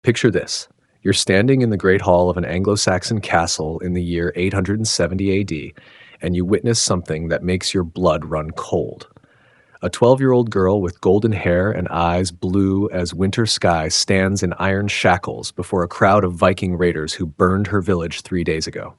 Picture this. You're standing in the great hall of an Anglo-Saxon castle in the year 870 AD, and you witness something that makes your blood run cold. A 12-year-old girl with golden hair and eyes blue as winter sky stands in iron shackles before a crowd of Viking raiders who burned her village 3 days ago.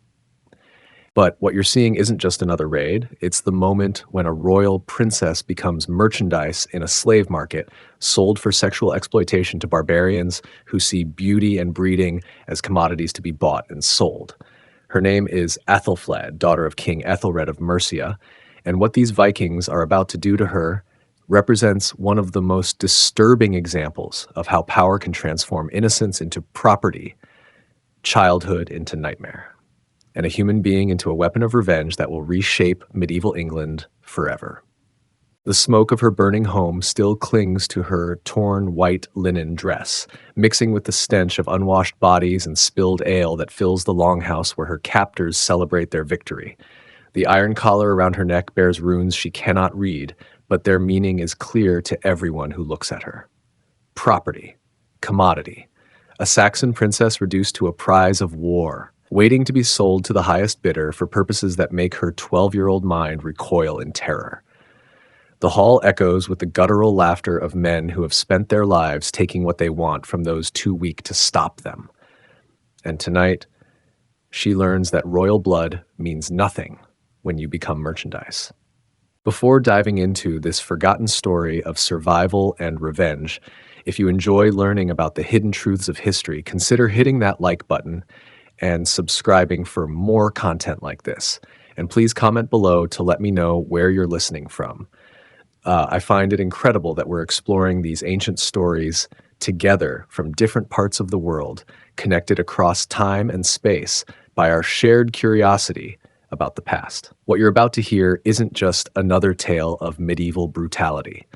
But what you're seeing isn't just another raid, it's the moment when a royal princess becomes merchandise in a slave market, sold for sexual exploitation to barbarians who see beauty and breeding as commodities to be bought and sold. Her name is Athelflaed, daughter of King Ethelred of Mercia, and what these Vikings are about to do to her represents one of the most disturbing examples of how power can transform innocence into property, childhood into nightmare, and a human being into a weapon of revenge that will reshape medieval England forever. The smoke of her burning home still clings to her torn white linen dress, mixing with the stench of unwashed bodies and spilled ale that fills the longhouse where her captors celebrate their victory. The iron collar around her neck bears runes she cannot read, but their meaning is clear to everyone who looks at her. Property, commodity, a Saxon princess reduced to a prize of war, waiting to be sold to the highest bidder for purposes that make her 12-year-old mind recoil in terror. The hall echoes with the guttural laughter of men who have spent their lives taking what they want from those too weak to stop them. And tonight, she learns that royal blood means nothing when you become merchandise. Before diving into this forgotten story of survival and revenge, if you enjoy learning about the hidden truths of history, consider hitting that like button and subscribing for more content like this. And please comment below to let me know where you're listening from. I find it incredible that we're exploring these ancient stories together from different parts of the world, connected across time and space by our shared curiosity about the past. What you're about to hear isn't just another tale of medieval brutality.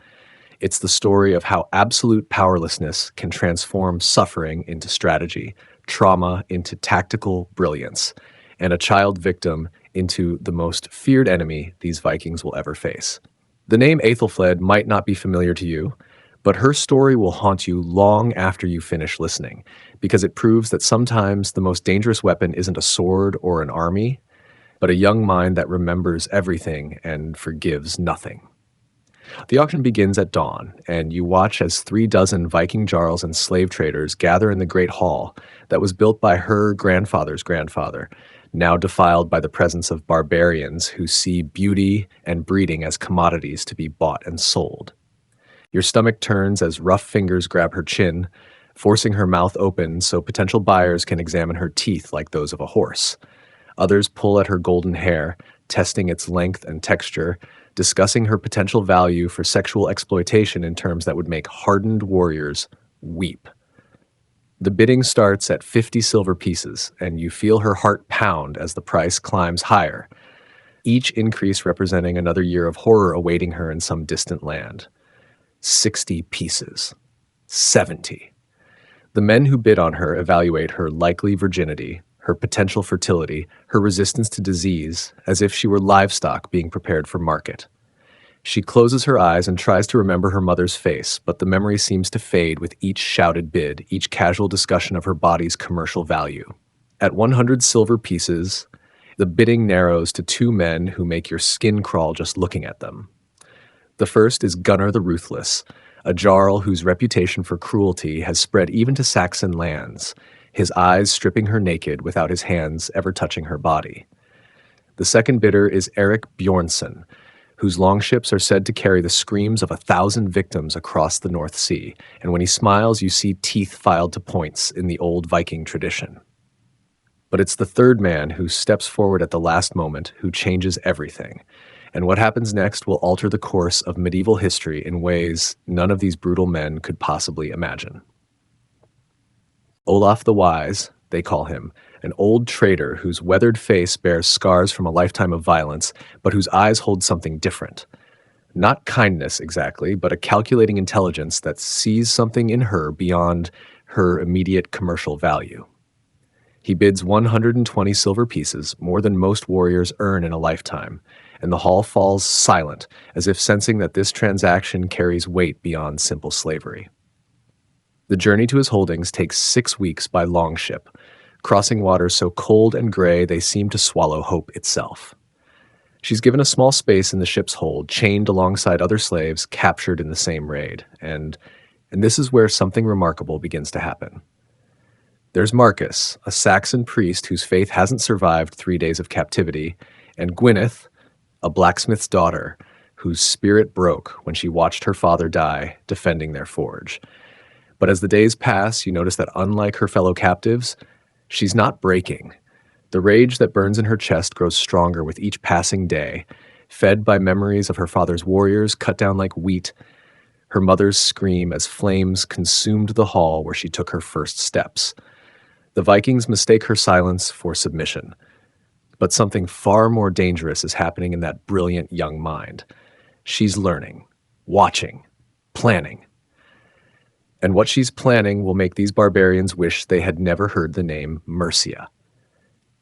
It's the story of how absolute powerlessness can transform suffering into strategy, trauma into tactical brilliance, and a child victim into the most feared enemy these Vikings will ever face. The name Aethelflaed might not be familiar to you, but her story will haunt you long after you finish listening, because it proves that sometimes the most dangerous weapon isn't a sword or an army, but a young mind that remembers everything and forgives nothing. The auction begins at dawn, and you watch as 36 Viking jarls and slave traders gather in the great hall that was built by her grandfather's grandfather, now defiled by the presence of barbarians who see beauty and breeding as commodities to be bought and sold. Your stomach turns as rough fingers grab her chin, forcing her mouth open so potential buyers can examine her teeth like those of a horse. Others pull at her golden hair, testing its length and texture, discussing her potential value for sexual exploitation in terms that would make hardened warriors weep. The bidding starts at 50 silver pieces, and you feel her heart pound as the price climbs higher, each increase representing another year of horror awaiting her in some distant land. 60 pieces. 70. The men who bid on her evaluate her likely virginity, her potential fertility, her resistance to disease, as if she were livestock being prepared for market. She closes her eyes and tries to remember her mother's face, but the memory seems to fade with each shouted bid, each casual discussion of her body's commercial value. At 100 silver pieces, the bidding narrows to two men who make your skin crawl just looking at them. The first is Gunnar the Ruthless, a jarl whose reputation for cruelty has spread even to Saxon lands, his eyes stripping her naked without his hands ever touching her body. The second bidder is Eric Bjornsson, whose longships are said to carry the screams of 1,000 victims across the North Sea, and when he smiles you see teeth filed to points in the old Viking tradition. But it's the third man who steps forward at the last moment who changes everything, and what happens next will alter the course of medieval history in ways none of these brutal men could possibly imagine. Olaf the Wise, they call him, an old traitor whose weathered face bears scars from a lifetime of violence, but whose eyes hold something different. Not kindness exactly, but a calculating intelligence that sees something in her beyond her immediate commercial value. He bids 120 silver pieces, more than most warriors earn in a lifetime, and the hall falls silent, as if sensing that this transaction carries weight beyond simple slavery. The journey to his holdings takes 6 weeks by longship, crossing waters so cold and gray they seem to swallow hope itself. She's given a small space in the ship's hold, chained alongside other slaves captured in the same raid, and this is where something remarkable begins to happen. There's Marcus, a Saxon priest whose faith hasn't survived 3 days of captivity, and Gwyneth, a blacksmith's daughter, whose spirit broke when she watched her father die defending their forge. But as the days pass, you notice that unlike her fellow captives, she's not breaking. The rage that burns in her chest grows stronger with each passing day, fed by memories of her father's warriors cut down like wheat, her mother's scream as flames consumed the hall where she took her first steps. The Vikings mistake her silence for submission. But something far more dangerous is happening in that brilliant young mind. She's learning, watching, planning. And what she's planning will make these barbarians wish they had never heard the name Mercia.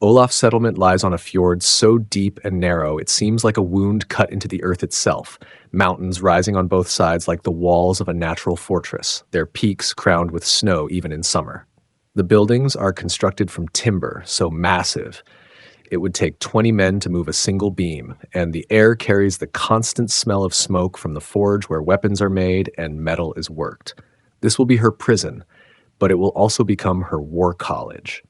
Olaf's settlement lies on a fjord so deep and narrow it seems like a wound cut into the earth itself, mountains rising on both sides like the walls of a natural fortress, their peaks crowned with snow even in summer. The buildings are constructed from timber, so massive it would take 20 men to move a single beam, and the air carries the constant smell of smoke from the forge where weapons are made and metal is worked. This will be her prison, but it will also become her war college.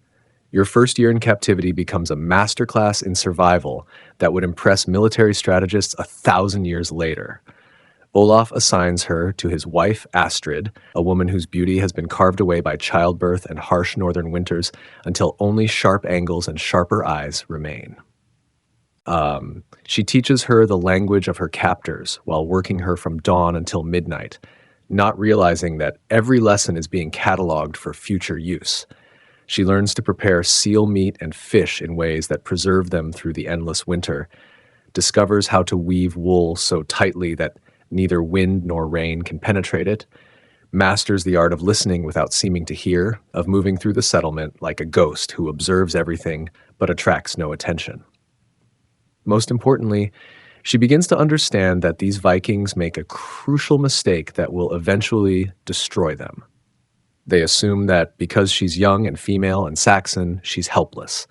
Your first year in captivity becomes a masterclass in survival that would impress military strategists 1,000 years later. Olaf assigns her to his wife Astrid, a woman whose beauty has been carved away by childbirth and harsh northern winters until only sharp angles and sharper eyes remain. She teaches her the language of her captors while working her from dawn until midnight, not realizing that every lesson is being cataloged for future use. She learns to prepare seal meat and fish in ways that preserve them through the endless winter, discovers how to weave wool so tightly that neither wind nor rain can penetrate it, masters the art of listening without seeming to hear, of moving through the settlement like a ghost who observes everything but attracts no attention. Most importantly, she begins to understand that these Vikings make a crucial mistake that will eventually destroy them. They assume that because she's young and female and Saxon, she's helpless.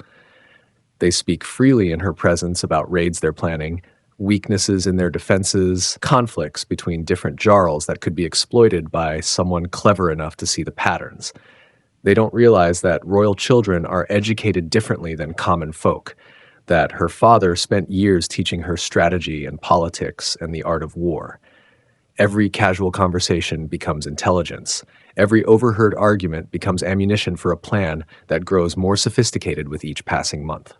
They speak freely in her presence about raids they're planning, weaknesses in their defenses, conflicts between different jarls that could be exploited by someone clever enough to see the patterns. They don't realize that royal children are educated differently than common folk, that her father spent years teaching her strategy and politics and the art of war. Every casual conversation becomes intelligence. Every overheard argument becomes ammunition for a plan that grows more sophisticated with each passing month.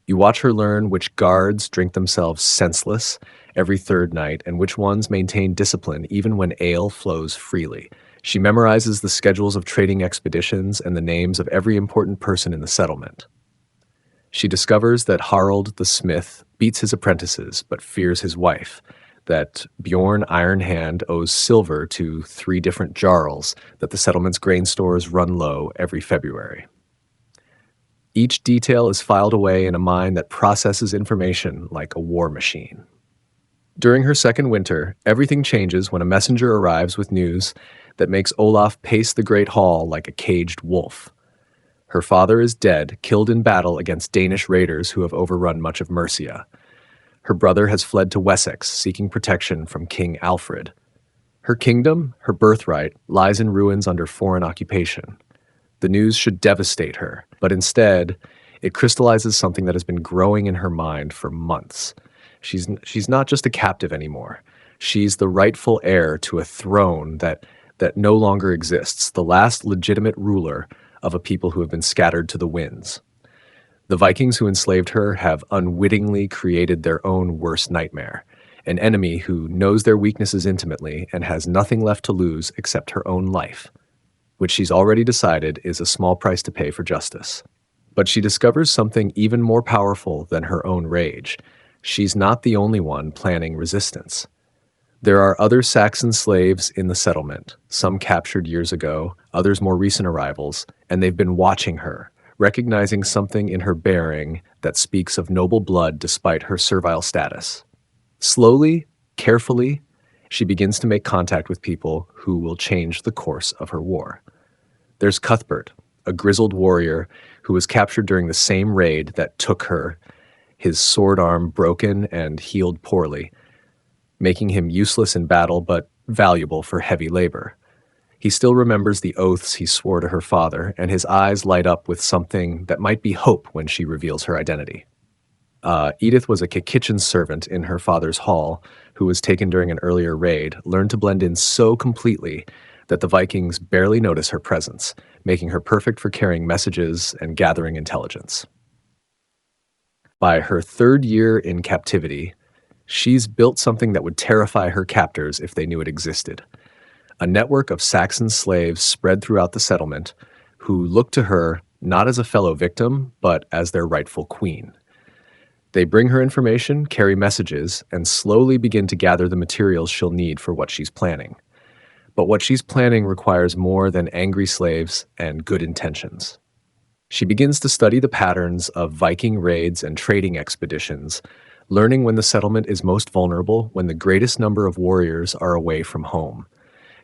You watch her learn which guards drink themselves senseless every third night and which ones maintain discipline even when ale flows freely. She memorizes the schedules of trading expeditions and the names of every important person in the settlement. She discovers that Harald the smith beats his apprentices but fears his wife, that Bjorn Ironhand owes silver to 3 different jarls, that the settlement's grain stores run low every February. Each detail is filed away in a mind that processes information like a war machine. During her second winter, everything changes when a messenger arrives with news that makes Olaf pace the Great Hall like a caged wolf. Her father is dead, killed in battle against Danish raiders who have overrun much of Mercia. Her brother has fled to Wessex, seeking protection from King Alfred. Her kingdom, her birthright, lies in ruins under foreign occupation. The news should devastate her, but instead, it crystallizes something that has been growing in her mind for months. She's not just a captive anymore. She's the rightful heir to a throne that no longer exists, the last legitimate ruler of a people who have been scattered to the winds. The Vikings who enslaved her have unwittingly created their own worst nightmare, an enemy who knows their weaknesses intimately and has nothing left to lose except her own life, which she's already decided is a small price to pay for justice. But she discovers something even more powerful than her own rage. She's not the only one planning resistance. There are other Saxon slaves in the settlement, some captured years ago, others more recent arrivals, and they've been watching her, recognizing something in her bearing that speaks of noble blood despite her servile status. Slowly, carefully, She begins to make contact with people who will change the course of her war. There's Cuthbert, a grizzled warrior who was captured during the same raid that took her, his sword arm broken and healed poorly, making him useless in battle but valuable for heavy labor. He still remembers the oaths he swore to her father, and his eyes light up with something that might be hope when she reveals her identity. Edith was a kitchen servant in her father's hall who was taken during an earlier raid, learned to blend in so completely that the Vikings barely notice her presence, making her perfect for carrying messages and gathering intelligence. By her third year in captivity, she's built something that would terrify her captors if they knew it existed. A network of Saxon slaves spread throughout the settlement who look to her not as a fellow victim, but as their rightful queen. They bring her information, carry messages, and slowly begin to gather the materials she'll need for what she's planning. But what she's planning requires more than angry slaves and good intentions. She begins to study the patterns of Viking raids and trading expeditions, learning when the settlement is most vulnerable, when the greatest number of warriors are away from home.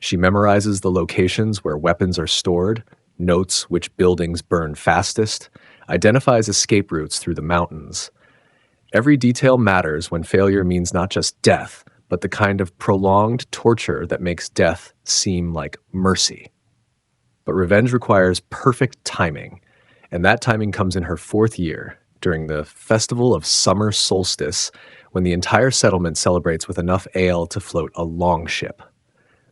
She memorizes the locations where weapons are stored, notes which buildings burn fastest, identifies escape routes through the mountains. Every detail matters when failure means not just death, but the kind of prolonged torture that makes death seem like mercy. But revenge requires perfect timing, and that timing comes in her fourth year, during the festival of summer solstice, when the entire settlement celebrates with enough ale to float a longship.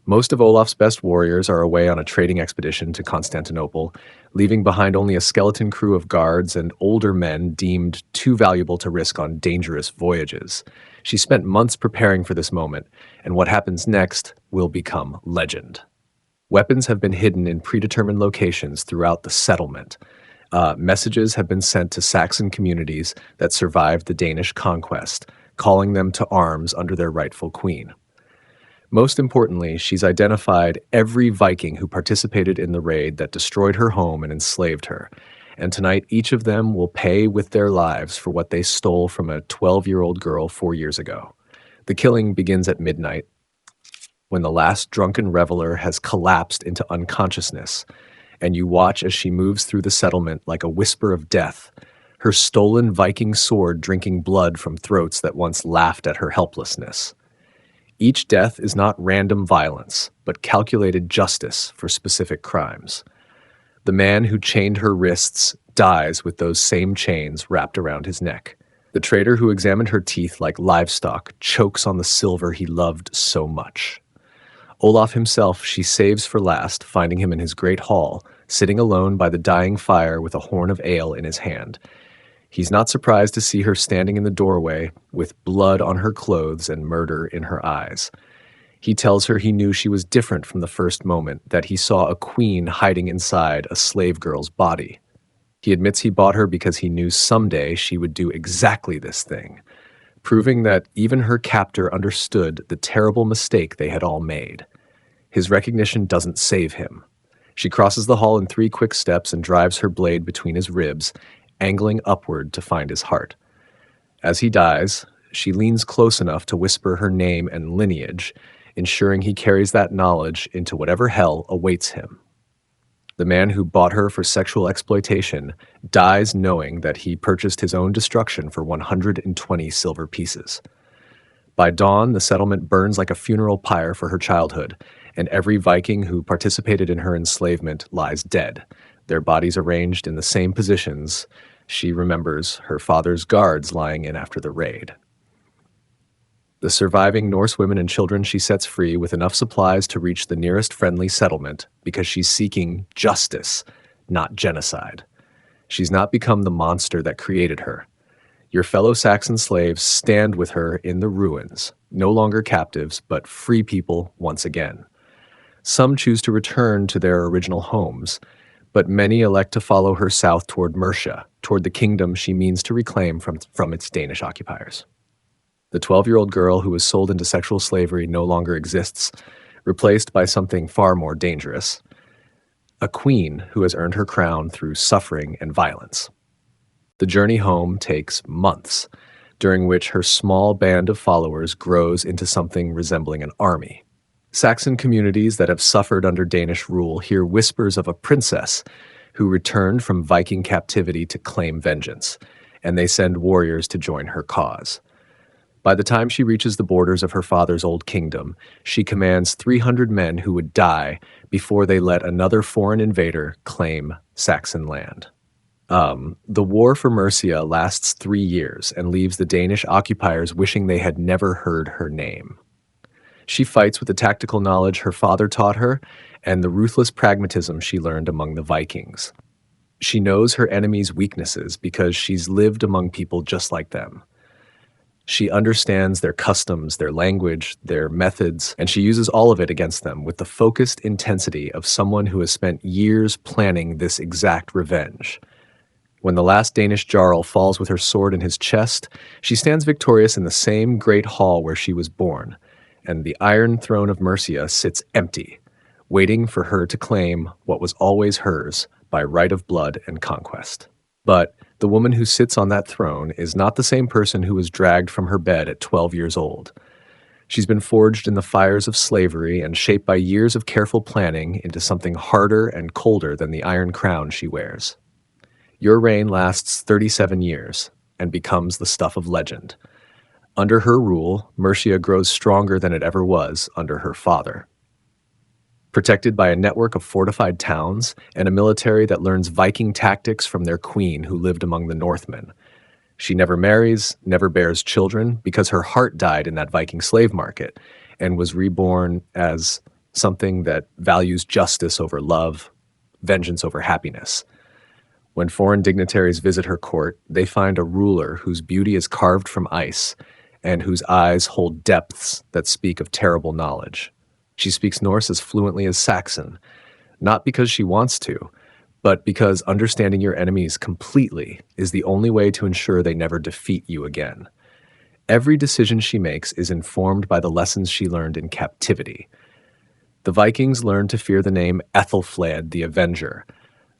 Most of Olaf's best warriors are away on a trading expedition to Constantinople, leaving behind only a skeleton crew of guards and older men deemed too valuable to risk on dangerous voyages. She spent months preparing for this moment, and what happens next will become legend. Weapons have been hidden in predetermined locations throughout the settlement. Messages have been sent to Saxon communities that survived the Danish conquest, calling them to arms under their rightful queen. Most importantly, she's identified every Viking who participated in the raid that destroyed her home and enslaved her. And tonight, each of them will pay with their lives for what they stole from a 12-year-old girl 4 years ago. The killing begins at midnight, when the last drunken reveler has collapsed into unconsciousness, and you watch as she moves through the settlement like a whisper of death, her stolen Viking sword drinking blood from throats that once laughed at her helplessness. Each death is not random violence, but calculated justice for specific crimes. The man who chained her wrists dies with those same chains wrapped around his neck. The trader who examined her teeth like livestock chokes on the silver he loved so much. Olaf himself she saves for last, finding him in his great hall, sitting alone by the dying fire with a horn of ale in his hand. He's not surprised to see her standing in the doorway with blood on her clothes and murder in her eyes. He tells her he knew she was different from the first moment, that he saw a queen hiding inside a slave girl's body. He admits he bought her because he knew someday she would do exactly this thing, proving that even her captor understood the terrible mistake they had all made. His recognition doesn't save him. She crosses the hall in 3 quick steps and drives her blade between his ribs, angling upward to find his heart. As he dies, she leans close enough to whisper her name and lineage, ensuring he carries that knowledge into whatever hell awaits him. The man who bought her for sexual exploitation dies knowing that he purchased his own destruction for 120 silver pieces. By dawn, the settlement burns like a funeral pyre for her childhood, and every Viking who participated in her enslavement lies dead, their bodies arranged in the same positions she remembers her father's guards lying in after the raid. The surviving Norse women and children she sets free with enough supplies to reach the nearest friendly settlement because she's seeking justice, not genocide. She's not become the monster that created her. Your fellow Saxon slaves stand with her in the ruins, no longer captives, but free people once again. Some choose to return to their original homes, but many elect to follow her south toward Mercia, toward the kingdom she means to reclaim from its Danish occupiers. The 12-year-old girl who was sold into sexual slavery no longer exists, replaced by something far more dangerous, a queen who has earned her crown through suffering and violence. The journey home takes months. during which her small band of followers grows into something resembling an army. Saxon communities that have suffered under Danish rule hear whispers of a princess who returned from Viking captivity to claim vengeance, and they send warriors to join her cause. By the time she reaches the borders of her father's old kingdom, she commands 300 men who would die before they let another foreign invader claim Saxon land. The war for Mercia lasts 3 years and leaves the Danish occupiers wishing they had never heard her name. She fights with the tactical knowledge her father taught her and the ruthless pragmatism she learned among the Vikings. She knows her enemies' weaknesses because she's lived among people just like them. She understands their customs, their language, their methods, and she uses all of it against them with the focused intensity of someone who has spent years planning this exact revenge. When the last Danish Jarl falls with her sword in his chest, she stands victorious in the same great hall where she was born, and the Iron Throne of Mercia sits empty, waiting for her to claim what was always hers by right of blood and conquest. But the woman who sits on that throne is not the same person who was dragged from her bed at 12 years old. She's been forged in the fires of slavery and shaped by years of careful planning into something harder and colder than the iron crown she wears. Your reign lasts 37 years and becomes the stuff of legend. Under her rule, Mercia grows stronger than it ever was under her father. Protected by a network of fortified towns and a military that learns Viking tactics from their queen who lived among the Northmen. She never marries, never bears children, because her heart died in that Viking slave market and was reborn as something that values justice over love, vengeance over happiness. When foreign dignitaries visit her court, they find a ruler whose beauty is carved from ice and whose eyes hold depths that speak of terrible knowledge. She speaks Norse as fluently as Saxon, not because she wants to, but because understanding your enemies completely is the only way to ensure they never defeat you again. Every decision she makes is informed by the lessons she learned in captivity. The Vikings learned to fear the name Ethelflaed the Avenger,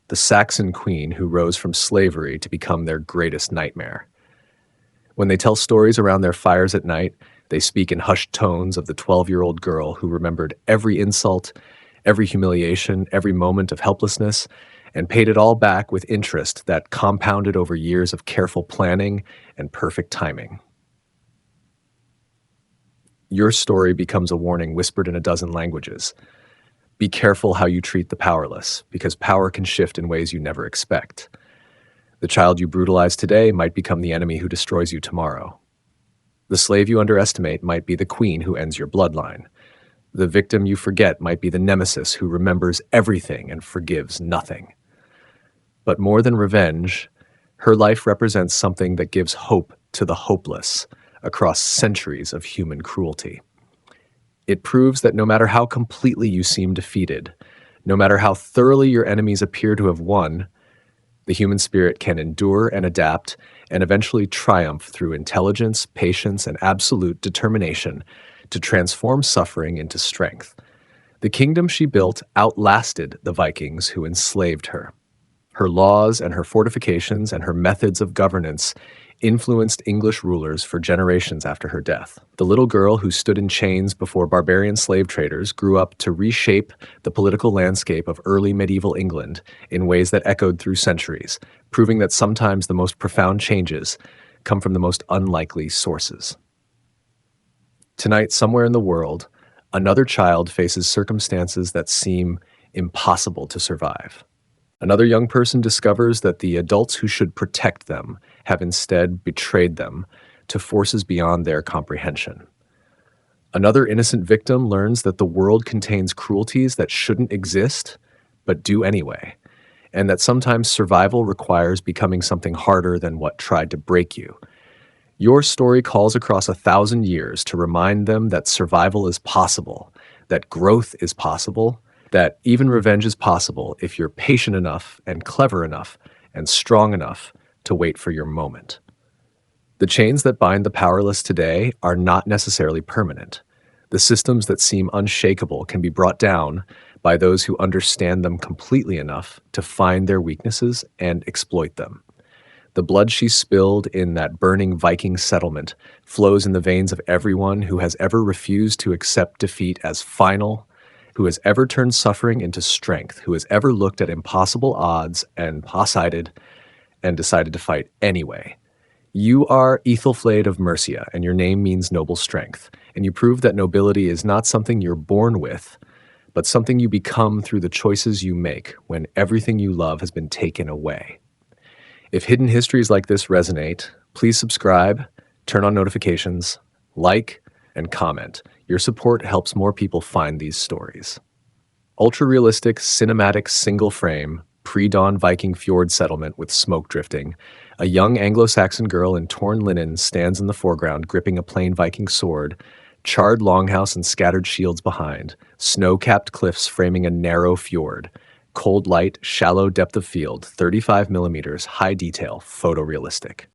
the Saxon queen who rose from slavery to become their greatest nightmare. When they tell stories around their fires at night, they speak in hushed tones of the 12-year-old girl who remembered every insult, every humiliation, every moment of helplessness, and paid it all back with interest that compounded over years of careful planning and perfect timing. Your story becomes a warning whispered in a dozen languages. Be careful how you treat the powerless, because power can shift in ways you never expect. The child you brutalize today might become the enemy who destroys you tomorrow. The slave you underestimate might be the queen who ends your bloodline. The victim you forget might be the nemesis who remembers everything and forgives nothing. But more than revenge, her life represents something that gives hope to the hopeless across centuries of human cruelty. It proves that no matter how completely you seem defeated, no matter how thoroughly your enemies appear to have won, the human spirit can endure and adapt and eventually triumph through intelligence, patience, and absolute determination to transform suffering into strength. The kingdom she built outlasted the Vikings who enslaved her. Her laws and her fortifications and her methods of governance influenced English rulers for generations after her death. The little girl who stood in chains before barbarian slave traders grew up to reshape the political landscape of early medieval England in ways that echoed through centuries, proving that sometimes the most profound changes come from the most unlikely sources. Tonight, somewhere in the world, another child faces circumstances that seem impossible to survive. Another young person discovers that the adults who should protect them have instead betrayed them to forces beyond their comprehension. Another innocent victim learns that the world contains cruelties that shouldn't exist, but do anyway, and that sometimes survival requires becoming something harder than what tried to break you. Your story calls across 1,000 years to remind them that survival is possible, that growth is possible, that even revenge is possible if you're patient enough and clever enough and strong enough to wait for your moment. The chains that bind the powerless today are not necessarily permanent. The systems that seem unshakable can be brought down by those who understand them completely enough to find their weaknesses and exploit them. The blood she spilled in that burning Viking settlement flows in the veins of everyone who has ever refused to accept defeat as final, who has ever turned suffering into strength, who has ever looked at impossible odds and decided to fight anyway. You are Ethelflaed of Mercia, and your name means noble strength, and you prove that nobility is not something you're born with, but something you become through the choices you make when everything you love has been taken away. If hidden histories like this resonate, please subscribe, turn on notifications, like, and comment. Your support helps more people find these stories. Ultra-realistic, cinematic, single-frame, pre-dawn Viking fjord settlement with smoke drifting. A young Anglo-Saxon girl in torn linen stands in the foreground gripping a plain Viking sword, charred longhouse and scattered shields behind, snow-capped cliffs framing a narrow fjord, cold light, shallow depth of field, 35 millimeters, high detail, photorealistic.